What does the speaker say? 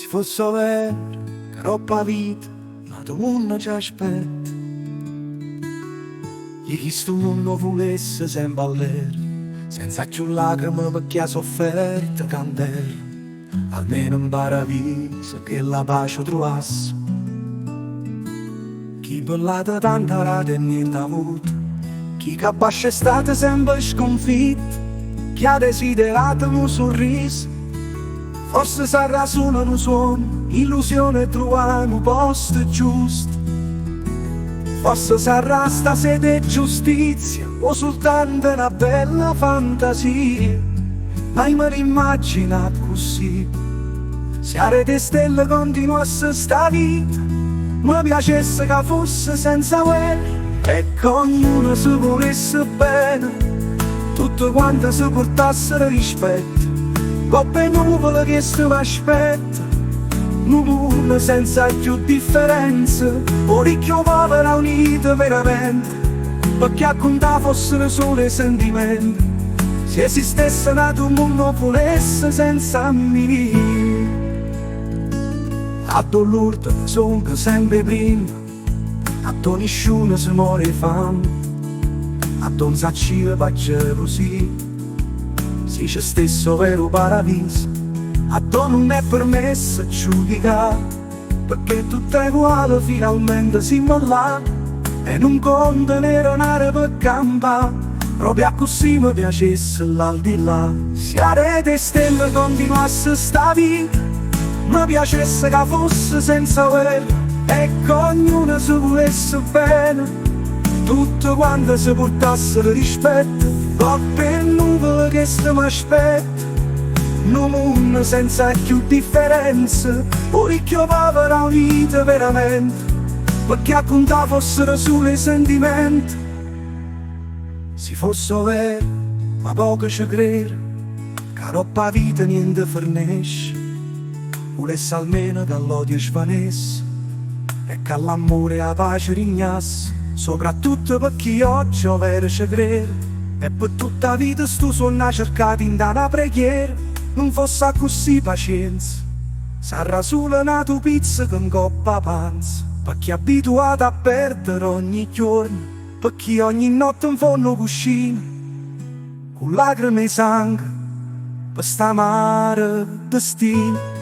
fosse vero che troppa vita nato mondo ci aspetta, e chi sto mondo volesse sempre all'era, senza più lacrime per chi ha sofferto candela, almeno in paradiso che la pace trovasse. Chi parlata tanta rata e niente ha avuto, chi capace è stato sempre sconfitto, chi ha desiderato un sorriso, forse sarà solo un suono, illusione trovare un posto giusto. Forse sarà sta sede giustizia o soltanto una bella fantasia, mai me l'immaginat così. Se a rete stelle continuasse sta vita, mi piacesse che fosse senza guerra e che ognuno si volesse bene, tutto quanto si portassero rispetto, coppe nuvole che si aspetta, un mondo senza più differenze, o ricchio povero unito veramente, perché a contare fossero solo i sentimenti, se esistesse nato un mondo volesse senza minire. A dolore sono sempre prima, a nessuno si muore di fame, a non sacciare pace così, se c'è stesso vero paradiso, a non è permesso giudicare, perché tutto è uguale finalmente siamo là, e non conta nero nere per campare, proprio così mi piacesse l'aldilà. Se a rete stelle continuasse sta vita, mi piacesse che fosse senza guerra e che ognuno si volesse bene, tutto quanto si portassero rispetto, coppe nuvole che si mi aspetta, un mondo senza più differenze, o ricchio povero unito veramente, perché a contare fossero solo i sentimenti. Se fosse vero, ma poco ci credo, che troppa vita niente fornisce, volesse almeno che l'odio svanesse e che l'amore e la pace regnasse, soprattutto per chi oggi è vero ci crede, e per tutta la vita sto sogno cercato in una preghiera, non fosse così pazienza, sarà solo una tua pizza con coppa panza, per chi è abituato a perdere ogni giorno, per chi ogni notte in fondo cuscina, con lacrime e sangue, per sta amare destino.